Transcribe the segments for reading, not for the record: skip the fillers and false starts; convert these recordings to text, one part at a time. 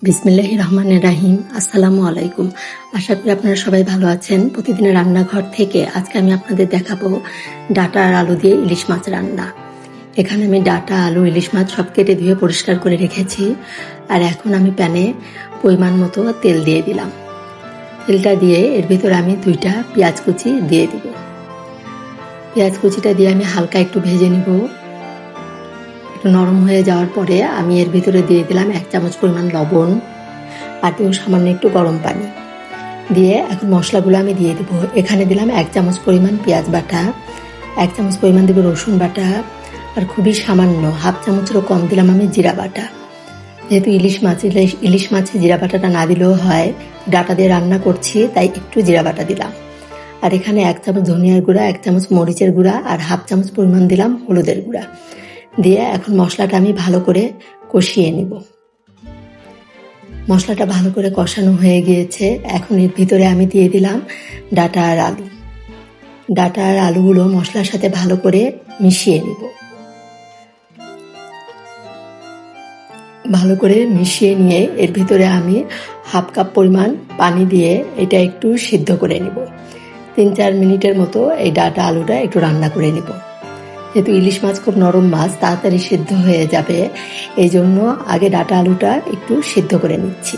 বিসমিল্লাহির রহমানির রাহিম। আসসালামু আলাইকুম। আশা করি আপনারা সবাই ভালো আছেন। প্রতিদিনের রান্নাঘর থেকে আজকে আমি আপনাদের দেখাবো ডাটা আর আলু দিয়ে ইলিশ মাছ রান্না। এখানে আমি ডাটা, আলু, ইলিশ মাছ সব কেটে ধুয়ে পরিষ্কার করে রেখেছি। আর এখন আমি প্যানে পরিমাণ মতো তেল দিয়ে দিলাম। তেলটা দিয়ে এর ভিতরে আমি 2টা পেঁয়াজ কুচি দিয়ে দিব। পেঁয়াজ কুচিটা দিয়ে আমি হালকা একটু ভেজে নিব। একটু নরম হয়ে যাওয়ার পরে আমি এর ভিতরে দিয়ে দিলাম 1 চামচ পরিমাণ লবণ আর দিব সামান্য একটু গরম পানি দিয়ে এখন মশলাগুলো আমি দিয়ে দেবো। এখানে দিলাম 1 চামচ পরিমাণ পেঁয়াজ বাটা, 1 চামচ পরিমাণ দেবো রসুন বাটা আর খুবই সামান্য 1/2 চামচেরও কম দিলাম আমি জিরা বাটা। যেহেতু ইলিশ মাছে জিরা বাটাটা না দিলেও হয়, ডাটা দিয়ে রান্না করছি তাই একটু জিরা বাটা দিলাম। আর এখানে 1 চামচ ধনিয়ার গুঁড়া, 1 চামচ মরিচের গুঁড়া আর 1/2 চামচ পরিমাণ দিলাম হলুদের গুঁড়া দিয়ে এখন মশলাটা আমি ভালো করে কষিয়ে নিব। মশলাটা ভালো করে কষানো হয়ে গিয়েছে। এখন এর ভিতরে আমি দিয়ে দিলাম ডাটা আর আলু। ডাটা আর আলুগুলো মশলার সাথে ভালো করে মিশিয়ে নিব। ভালো করে মিশিয়ে নিয়ে এর ভিতরে আমি 1/2 কাপ পরিমাণ পানি দিয়ে এটা একটু সিদ্ধ করে নিব। 3-4 মিনিটের মতো এই ডাটা আলুটা একটু রান্না করে নিব। যেহেতু ইলিশ মাছ খুব নরম মাছ, তাড়াতাড়ি সিদ্ধ হয়ে যাবে, এই জন্য আগে ডাটা আলুটা একটু সিদ্ধ করে নিচ্ছি।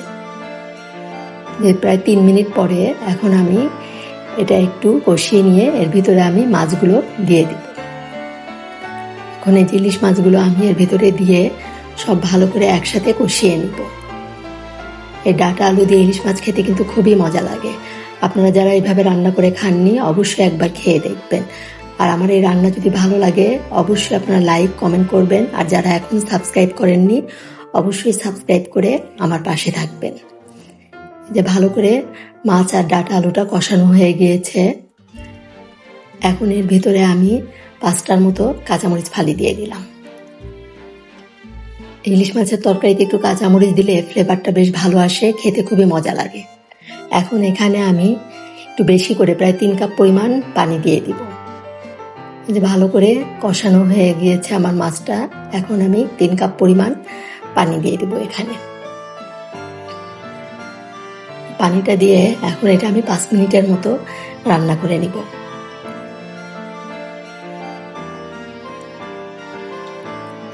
প্রায় 3 মিনিট পরে এখন আমি এটা একটু কষিয়ে নিয়ে এর ভিতরে আমি মাছগুলো দিয়ে দিব। এখন এই ইলিশ মাছগুলো আমি এর ভিতরে দিয়ে সব ভালো করে একসাথে কষিয়ে নিব। এই ডাটা আলু দিয়ে ইলিশ মাছ খেতে কিন্তু খুবই মজা লাগে। আপনারা যারা এইভাবে রান্না করে খাননি অবশ্যই একবার খেয়ে দেখবেন। আর আমার এই রান্না যদি ভালো লাগে অবশ্যই আপনারা লাইক কমেন্ট করবেন। আর যারা এখন সাবস্ক্রাইব করেননি অবশ্যই সাবস্ক্রাইব করে আমার পাশে থাকবেন। যে ভালো করে মাছ আর ডাটা আলুটা কষানো হয়ে গিয়েছে। এখন এর ভিতরে আমি 5টার মতো কাঁচামরিচ ফালি দিয়ে দিলাম। ইলিশ মাছের তরকারিতে একটু কাঁচামরিচ দিলে ফ্লেভারটা বেশ ভালো আসে, খেতে খুবই মজা লাগে। এখন এখানে আমি একটু বেশি করে প্রায় 3 কাপ পরিমাণ পানি দিয়ে দিব। যে ভালো করে কষানো হয়ে গিয়েছে আমার মাছটা, এখন আমি 3 কাপ পরিমাণ পানি দিয়ে দিব। এখানে পানিটা দিয়ে এখন এটা আমি 5 মিনিটের মতো রান্না করে নিব।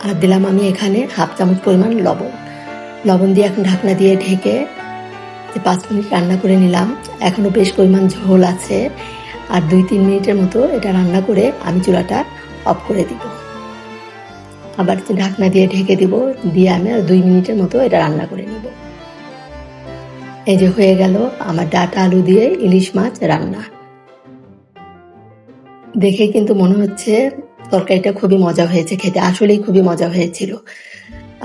আর দিলাম আমি এখানে 1/2 চামচ পরিমাণ লবণ দিয়ে এখন ঢাকনা দিয়ে ঢেকে 5 মিনিট রান্না করে নিলাম। এখনো বেশ পরিমাণ ঝোল আছে। আর 2-3 মিনিটের মতো এটা রান্না করে আমি চুলাটা অফ করে দিব। আবার ঢাকনা দিয়ে ঢেকে দিব, দিয়ে আমি আর 2 মিনিটের মতো এটা রান্না করে নিব। এই যে হয়ে গেল আমার ডাটা আলু দিয়ে ইলিশ মাছ রান্না। দেখে কিন্তু মনে হচ্ছে তরকারিটা খুবই মজা হয়েছে খেতে, আসলেই খুবই মজা হয়েছিল।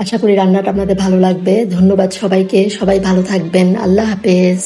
আশা করি রান্নাটা আপনাদের ভালো লাগবে। ধন্যবাদ সবাইকে, সবাই ভালো থাকবেন। আল্লাহ হাফেজ।